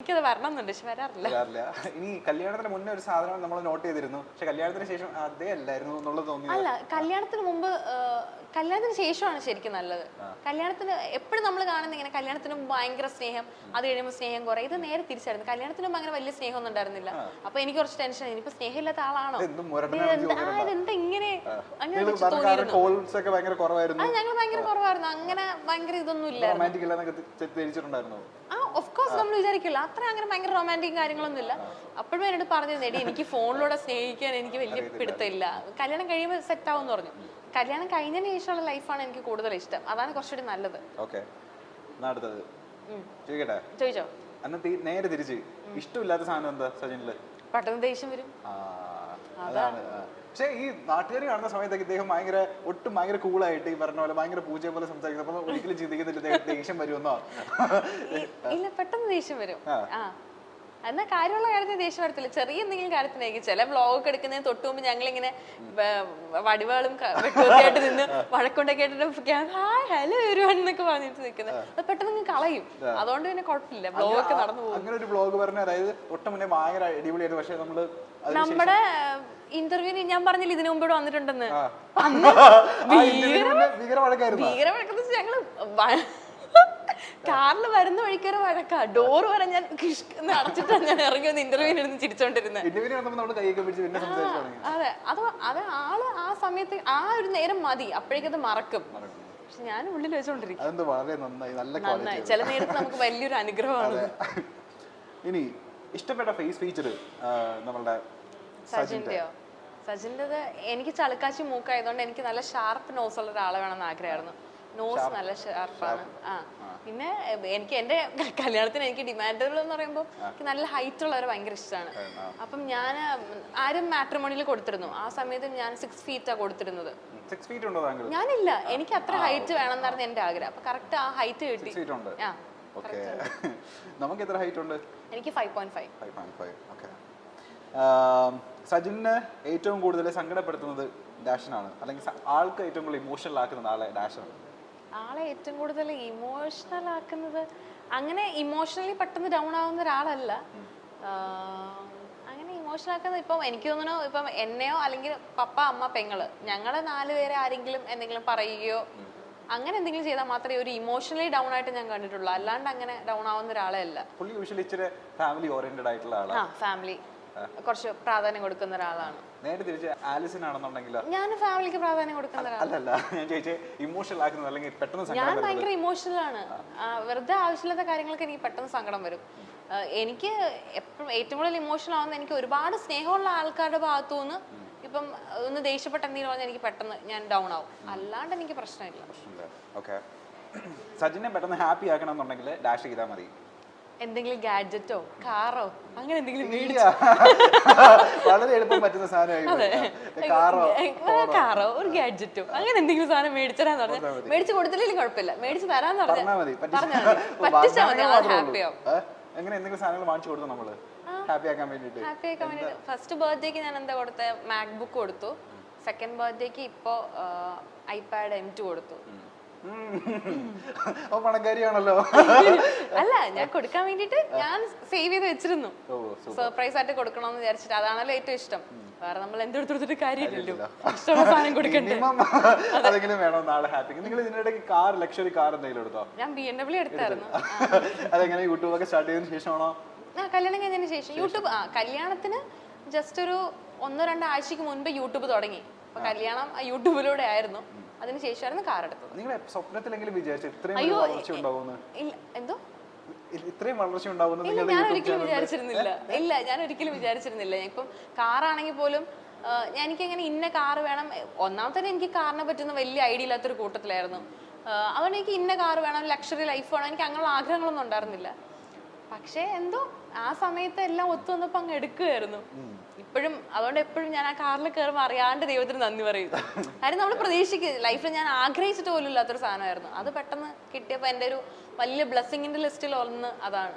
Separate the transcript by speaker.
Speaker 1: എനിക്കത് വരണമെന്നുണ്ട്, പക്ഷെ വരാറില്ല.
Speaker 2: ഇനി കല്യാണത്തിന് മുന്നേ ഒരു സാധനം നമ്മൾ നോട്ട് ചെയ്തിരുന്നു, പക്ഷെ കല്യാണത്തിന് ശേഷം അതേ അല്ലായിരുന്നു എന്നുള്ളത് തോന്നി.
Speaker 1: അല്ല, കല്യാണത്തിന് മുമ്പ്, കല്യാണത്തിന് ശേഷമാണ് ശരിക്കും നല്ലത്. കല്യാണത്തിന് എപ്പോഴും നമ്മൾ കാണുന്ന ഇങ്ങനെ കല്യാണത്തിന് മുമ്പ് ഭയങ്കര സ്നേഹം, അത് കഴിയുമ്പോൾ സ്നേഹം കുറേ. ഇത് നേരെ തിരിച്ചായിരുന്നു. കല്യാണത്തിന് മുമ്പ് അങ്ങനെ വലിയ സ്നേഹമൊന്നും ഉണ്ടായിരുന്നില്ല. അപ്പൊ എനിക്ക് കുറച്ച് ടെൻഷൻ, ഇനിയിപ്പോ സ്നേഹമില്ലാത്ത ആളാണോ, ഇതെന്താ ഇങ്ങനെ അങ്ങനെ തോന്നിയിരുന്നു. അത് ഞങ്ങൾ ഭയങ്കര കുറവായിരുന്നു. അങ്ങനെ ഭയങ്കര ഇതൊന്നും ഇല്ലായിരുന്നു. ഓഫ് കോഴ്സ് നമ്മൾ വിചാരിക്കില്ല അത്ര അങ്ങനെ ഭയങ്കര റൊമാൻറ്റിക് കാര്യങ്ങളൊന്നും ഇല്ല. അപ്പോഴും എന്നോട് പറഞ്ഞത്, എടി എനിക്ക് ഫോണിലൂടെ സ്നേഹിക്കാൻ എനിക്ക് വലിയ പിടുത്തമില്ല, കല്യാണം കഴിയുമ്പോൾ സെറ്റ് ആവും എന്ന് പറഞ്ഞു. കല്യാണം കഴിഞ്ഞതിന് ശേഷമുള്ള ലൈഫാണ് എനിക്ക് കൂടുതൽ ഇഷ്ടം. അതാണ് കുറച്ചുകൂടി നല്ലത്. ചോദിച്ചോ.
Speaker 2: നേരെ തിരിച്ച് ഇഷ്ടമില്ലാത്ത സാധനം എന്താ സജിനില്?
Speaker 1: പെട്ടെന്ന് ദേഷ്യം വരും.
Speaker 2: അതാണ്. പക്ഷെ ഈ നാട്ടുകാർ കാണുന്ന സമയത്തൊക്കെ ഇദ്ദേഹം ഒട്ടും ഭയങ്കര കൂളായിട്ട് ഈ പറഞ്ഞ പോലെ ഭയങ്കര പൂജയെ പോലെ സംസാരിക്കുന്നപ്പോൾ ഒരിക്കലും ചിന്തിക്കുന്നില്ല ദേഷ്യം വരുമെന്നോ?
Speaker 1: ഇല്ല, പെട്ടെന്ന് ദേഷ്യം വരും. എന്നാൽ കാര്യമുള്ള കാര്യത്തിന് ദേഷ്യം വരത്തില്ല, ചെറിയ എന്തെങ്കിലും കാര്യത്തിനായിരിക്കും. ചില വ്ളോഗൊക്കെ എടുക്കുന്നതിന് തൊട്ട് മുമ്പ് ഞങ്ങളിങ്ങനെ വടിവാളും വെട്ടുമൊക്കെയായിട്ട് നിന്ന് വഴക്കൊണ്ടൊക്കെ ആയിട്ട് ഹായ് ഹലോ എന്നൊക്കെ പറഞ്ഞിട്ട് നിൽക്കുന്നത്, അത് പെട്ടെന്ന് കളയും. അതുകൊണ്ട് പിന്നെ കുഴപ്പമില്ല, വ്ളോഗൊക്കെ നടന്നു പോകും.
Speaker 2: അങ്ങനെ ഒരു വ്ളോഗ് പറഞ്ഞ, അതായത് ഒട്ടും മുന്നേ ഭയങ്കര അടിപൊളിയായിരുന്നു, പക്ഷെ
Speaker 1: നമ്മുടെ ഇന്റർവ്യൂവിന് ഞാൻ പറഞ്ഞില്ല ഇതിനു മുമ്പോട് വന്നിട്ടുണ്ടെന്ന്. ഭീകരവഴക്കെന്ന് വെച്ചാൽ ഞങ്ങള് കാറിൽ വരുന്ന വഴിക്കൊരു വഴക്കാ, ഡോറ് വരെ ഞാൻ അടച്ചിട്ടാണ് ഞാൻ ഇറങ്ങി വന്ന് ഇന്റർവ്യൂവിന് ഇരുന്ന് ചിരിച്ചോണ്ടിരുന്നത്. അതെ, അത് ആള് ആ സമയത്ത് ആ ഒരു നേരം മതി, അപ്പോഴേക്കത് മറക്കും. പക്ഷെ ഞാൻ ഉള്ളിൽ വെച്ചോണ്ടിരിക്കും. നന്നായി, ചില നേരത്ത് നമുക്ക് വലിയൊരു അനുഗ്രഹമാണ്.
Speaker 2: ഇനി ഇഷ്ടപ്പെട്ട ഫേസ് ഫീച്ചർ നമ്മളുടെ
Speaker 1: സജിൻ്റെത് എനിക്ക് ചളുക്കാച്ചി മൂക്കായതുകൊണ്ട് എനിക്ക് നല്ല ഷാർപ്പ് നോസ് ഉള്ള ഒരാളെ വേണമെന്ന് ആഗ്രഹമായിരുന്നു. നോസ് നല്ല ഷാർപ്പാണ്. പിന്നെ എനിക്ക് എൻ്റെ കല്യാണത്തിന് എനിക്ക് ഡിമാൻഡബിൾ എന്ന് പറയുമ്പോൾ എനിക്ക് നല്ല ഹൈറ്റ് ഉള്ളവരെ ഭയങ്കര ഇഷ്ടമാണ്. അപ്പം ഞാൻ ആരും മാട്രിമോണിയിൽ കൊടുത്തിരുന്നു, ആ സമയത്ത് ഞാൻ 6 feet കൊടുത്തിരുന്നത്. ഞാനില്ല, എനിക്ക് അത്ര ഹൈറ്റ് വേണമെന്നായിരുന്നു എൻ്റെ ആഗ്രഹം. അപ്പൊ കറക്റ്റ് ആ ഹൈറ്റ് കിട്ടി. എനിക്ക് 5.5.
Speaker 2: സജിനെ ഏറ്റവും കൂടുതൽ സങ്കടപ്പെടുത്തുന്നത് ഡാഷനാണ്, അല്ലെങ്കിൽ ആൾക്ക് ഏറ്റവും കൂടുതൽ ഇമോഷണൽ ആക്കുന്നത് ആളെ ഡാഷാണ്?
Speaker 1: ആളെ ഏറ്റവും കൂടുതൽ ഇമോഷണൽ ആക്കുന്നത്, അങ്ങനെ ഇമോഷണലി പെട്ടെന്ന് ഡൗൺ ആവുന്ന ഒരാളല്ല. അങ്ങനെ ഇമോഷണൽ ആക്കുന്നത് ഇപ്പം എനിക്ക് തോന്നുന്നു, ഇപ്പം എന്നെയോ അല്ലെങ്കിൽ പപ്പ അമ്മ പെങ്ങള് ഞങ്ങളെ 4 പേരെ ആരെങ്കിലും എന്തെങ്കിലും പറയുകയോ അങ്ങനെ എന്തെങ്കിലും ചെയ്താൽ മാത്രമേ ഒരു ഇമോഷണലി ഡൗൺ ആയിട്ട് ഞാൻ കണ്ടിട്ടുള്ളൂ. അല്ലാണ്ട് അങ്ങനെ ഡൗൺ ആവുന്ന ഒരാളെ അല്ല.
Speaker 2: ഫാമിലി ഓറിയന്റഡ് ആയിട്ടുള്ള ആളാണ്.
Speaker 1: ഫാമിലി കുറച്ച് പ്രാധാന്യം കൊടുക്കുന്ന ഒരാളാണ്.
Speaker 2: നേരെ തിരിച്ച് ആലിസൺ ആണെന്നുണ്ടെങ്കിലോ?
Speaker 1: ഞാൻ ഫാമിലിക്ക് പ്രാധാന്യം കൊടുക്കുന്ന ഞാൻ ഭയങ്കര ഇമോഷണൽ ആണ്. വെറുതെ ആവശ്യമില്ലാത്ത കാര്യങ്ങൾക്ക് എനിക്ക് പെട്ടെന്ന് സങ്കടം വരും. എനിക്ക് എപ്പോഴും ഏറ്റവും കൂടുതൽ ഇമോഷണൽ ആവുന്ന എനിക്ക് ഒരുപാട് സ്നേഹമുള്ള ആൾക്കാരുടെ ഭാഗത്തുനിന്ന് ഇപ്പം ഒന്ന് ദേഷ്യപ്പെട്ട എന്തെങ്കിലും പറഞ്ഞാൽ എനിക്ക് പെട്ടെന്ന് ഞാൻ ഡൗൺ ആവും. അല്ലാണ്ട് എനിക്ക് പ്രശ്നമില്ല.
Speaker 2: സജിനെ പെട്ടെന്ന് ഹാപ്പി ആക്കണമെന്നുണ്ടെങ്കിൽ ഡാഷ് ചെയ്താൽ മതി.
Speaker 1: എന്തെങ്കിലും ഗാഡ്ജറ്റോ കാറോ അങ്ങനെ എന്തെങ്കിലും
Speaker 2: വളരെ എളുപ്പം പറ്റുന്ന
Speaker 1: കാറോ ഒരു ഗാഡ്ജറ്റോ അങ്ങനെ എന്തെങ്കിലും സാധനം മേടിച്ചു തരാന്ന് പറഞ്ഞാൽ, മേടിച്ചു കൊടുത്തില്ലെങ്കിലും കുഴപ്പമില്ല, മേടിച്ചു തരാന്ന് പറഞ്ഞാൽ പറ്റിച്ചാൽ മതി, ഹാപ്പിയാവും.
Speaker 2: എങ്ങനെ എന്തെങ്കിലും സാധനങ്ങൾ വാങ്ങിച്ചു കൊടുത്തു നമ്മള് ഹാപ്പി ആക്കാൻ വേണ്ടിട്ട്?
Speaker 1: ഫസ്റ്റ് ബർത്ത്ഡേക്ക് ഞാൻ എന്താ കൊടുത്ത, മാക്ബുക്ക് കൊടുത്തു. സെക്കൻഡ് ബർത്ത്ഡേക്ക് ഇപ്പോ iPad M2 കൊടുത്തു.
Speaker 2: പണക്കാരിയാണല്ലോ.
Speaker 1: അല്ല, ഞാൻ കൊടുക്കാൻ വേണ്ടിട്ട് ഞാൻ സേവ് ചെയ്ത് വെച്ചിരുന്നു, സർപ്രൈസ് ആയിട്ട് കൊടുക്കണമെന്ന് വിചാരിച്ചിട്ട്. അതാണല്ലോ ഏറ്റവും ഇഷ്ടം. വേറെ നമ്മൾ എന്തെടുത്തിട്ട് കാര്യമില്ലല്ലോ, ഇഷ്ടമുള്ള സാധനം കൊടുക്കണ്ടേ.
Speaker 2: ലക്ഷറി കാർ എന്തെങ്കിലും എടുത്തോ?
Speaker 1: ഞാൻ BMW എടുത്തായിരുന്നു.
Speaker 2: അതെങ്ങനെ യൂട്യൂബ് ഒക്കെ സ്റ്റാർട്ട് ചെയ്തതിനു ശേഷമാണോ?
Speaker 1: കല്യാണം കഴിഞ്ഞതിന് ശേഷം യൂട്യൂബ്, കല്യാണത്തിന് ജസ്റ്റ് ഒരു 1-2 ആഴ്ചക്ക് മുൻപ് യൂട്യൂബ് തുടങ്ങി. അപ്പൊ കല്യാണം യൂട്യൂബിലൂടെ ആയിരുന്നു. അതിനുശേഷമായിരുന്നു കാർ എടുത്തത്. എന്തോ ഞാൻ ഒരിക്കലും വിചാരിച്ചിരുന്നില്ല. ഇല്ല, ഞാൻ ഒരിക്കലും വിചാരിച്ചിരുന്നില്ല. ഇപ്പം കാറാണെങ്കിൽ പോലും എനിക്കങ്ങനെ ഇന്ന കാറ് വേണം. ഒന്നാമത്തെ എനിക്ക് കാറിനെ പറ്റുന്ന വലിയ ഐഡിയ ഇല്ലാത്തൊരു കൂട്ടത്തിലായിരുന്നു. അതുകൊണ്ട് എനിക്ക് ഇന്ന കാറ് വേണം, ലക്ഷറി ലൈഫ് വേണം, എനിക്ക് അങ്ങനെയുള്ള ആഗ്രഹങ്ങളൊന്നും ഉണ്ടായിരുന്നില്ല. പക്ഷേ എന്തോ ആ സമയത്ത് എല്ലാം ഒത്തു വന്നപ്പോൾ അങ്ങ് എടുക്കുകയായിരുന്നു. ഇപ്പോഴും അതുകൊണ്ട് എപ്പോഴും ഞാൻ ആ കാറിൽ കയറുമ്പോൾ അറിയാണ്ട് ദൈവത്തിന് നന്ദി പറയും. കാര്യം നമ്മൾ പ്രതീക്ഷിക്കുക ലൈഫിൽ ഞാൻ ആഗ്രഹിച്ചിട്ട് പോലും ഇല്ലാത്തൊരു സാധനമായിരുന്നു. അത് പെട്ടെന്ന് കിട്ടിയപ്പോൾ എൻ്റെ ഒരു വലിയ ബ്ലെസ്സിങ്ങിന്റെ ലിസ്റ്റിൽ ഒന്ന് അതാണ്.